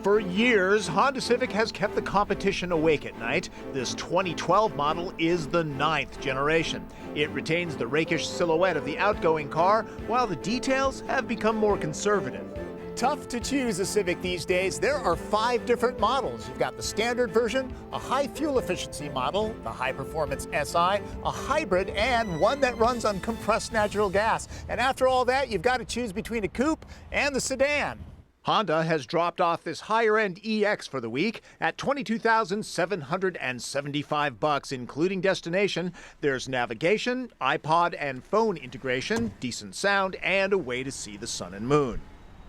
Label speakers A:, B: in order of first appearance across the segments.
A: For years, Honda Civic has kept the competition awake at night. This 2012 model is the 9th generation. It retains the rakish silhouette of the outgoing car, while the details have become more conservative. Tough to choose a Civic these days. There are 5 different models. You've got the standard version, a high fuel efficiency model, the high performance SI, a hybrid, and one that runs on compressed natural gas. And after all that, you've got to choose between a coupe and the sedan. Honda has dropped off this higher-end EX for the week at $22,775, including destination. There's navigation, iPod and phone integration, decent sound, and a way to see the sun and moon.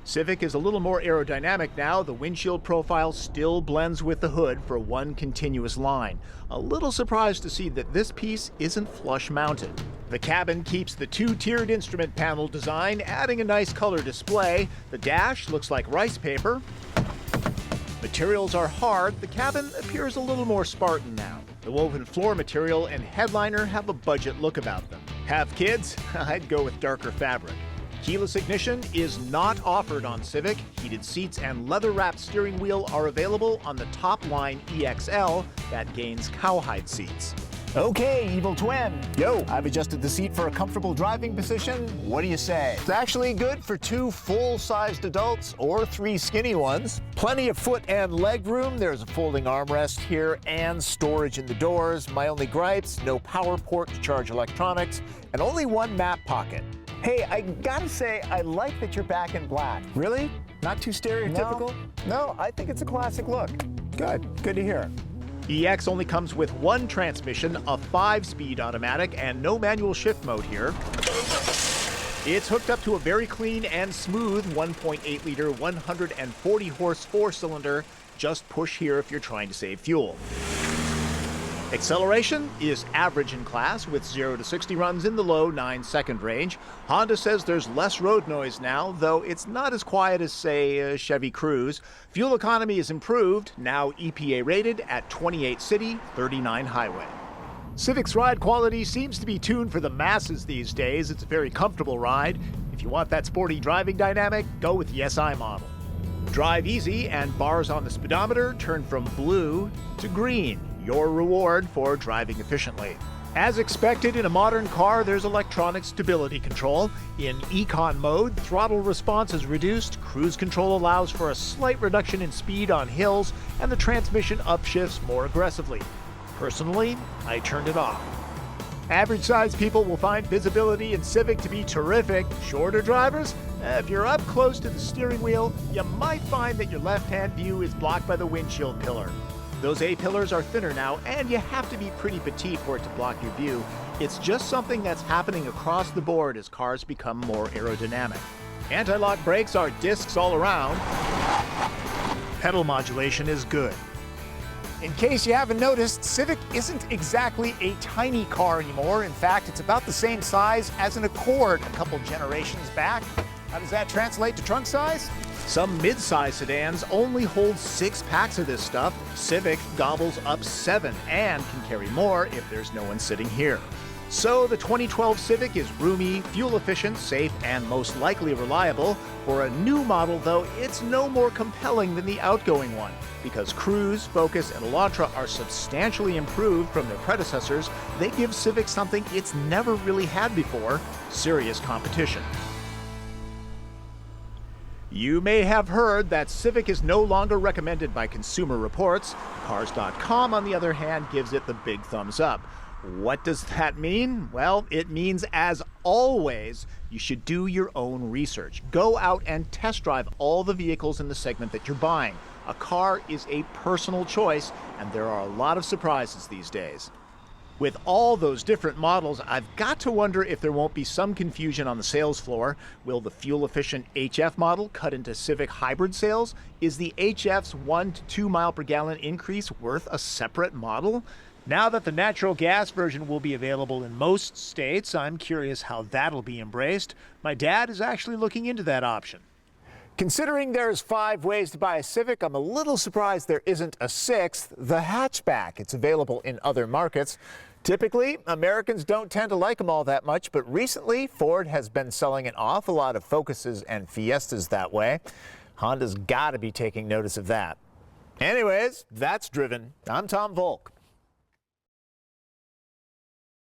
A: Civic is a little more aerodynamic now. The windshield profile still blends with the hood for one continuous line. A little surprised to see that this piece isn't flush mounted. The cabin keeps the 2-tiered instrument panel design, adding a nice color display. The dash looks like rice paper. Materials are hard. The cabin appears a little more Spartan now. The woven floor material and headliner have a budget look about them. Have kids? I'd go with darker fabric. Keyless ignition is not offered on Civic. Heated seats and leather-wrapped steering wheel are available on the top-line EXL that gains cowhide seats. Okay, evil twin. Yo, I've adjusted the seat for a comfortable driving position. What do you say? It's actually good for 2 full-sized adults or 3 skinny ones. Plenty of foot and leg room. There's a folding armrest here and storage in the doors. My only gripes, no power port to charge electronics, and only 1 map pocket. Hey, I gotta say, I like that you're back in black. Really? Not too stereotypical? No, I think it's a classic look. Good to hear. EX only comes with 1 transmission, a 5-speed automatic, and no manual shift mode here. It's hooked up to a very clean and smooth 1.8-liter, 140-horse 4-cylinder. Just push here if you're trying to save fuel. Acceleration is average in class, with 0 to 60 runs in the low 9-second range. Honda says there's less road noise now, though it's not as quiet as, say, a Chevy Cruze. Fuel economy is improved, now EPA rated at 28 city, 39 highway. Civic's ride quality seems to be tuned for the masses these days. It's a very comfortable ride. If you want that sporty driving dynamic, go with the SI model. Drive easy and bars on the speedometer turn from blue to green. Your reward for driving efficiently. As expected in a modern car, there's electronic stability control. In Econ mode, throttle response is reduced, cruise control allows for a slight reduction in speed on hills, and the transmission upshifts more aggressively. Personally, I turned it off. Average-sized people will find visibility in Civic to be terrific. Shorter drivers, if you're up close to the steering wheel, you might find that your left-hand view is blocked by the windshield pillar. Those A-pillars are thinner now, and you have to be pretty petite for it to block your view. It's just something that's happening across the board as cars become more aerodynamic. Anti-lock brakes are discs all around. Pedal modulation is good. In case you haven't noticed, Civic isn't exactly a tiny car anymore. In fact, it's about the same size as an Accord a couple generations back. How does that translate to trunk size? Some mid-size sedans only hold 6 packs of this stuff. Civic gobbles up 7 and can carry more if there's no one sitting here. So the 2012 Civic is roomy, fuel-efficient, safe, and most likely reliable. For a new model, though, it's no more compelling than the outgoing one. Because Cruze, Focus, and Elantra are substantially improved from their predecessors, they give Civic something it's never really had before: serious competition. You may have heard that Civic is no longer recommended by Consumer Reports. Cars.com, on the other hand, gives it the big thumbs up. What does that mean? Well, it means, as always, you should do your own research. Go out and test drive all the vehicles in the segment that you're buying. A car is a personal choice, and there are a lot of surprises these days. With all those different models, I've got to wonder if there won't be some confusion on the sales floor. Will the fuel-efficient HF model cut into Civic hybrid sales? Is the HF's 1 to 2 mile per gallon increase worth a separate model? Now that the natural gas version will be available in most states, I'm curious how that'll be embraced. My dad is actually looking into that option. Considering there's 5 ways to buy a Civic, I'm a little surprised there isn't a 6th, the hatchback. It's available in other markets. Typically, Americans don't tend to like them all that much, but recently Ford has been selling an awful lot of Focuses and Fiestas that way. Honda's got to be taking notice of that. Anyways, that's Driven. I'm Tom Volk.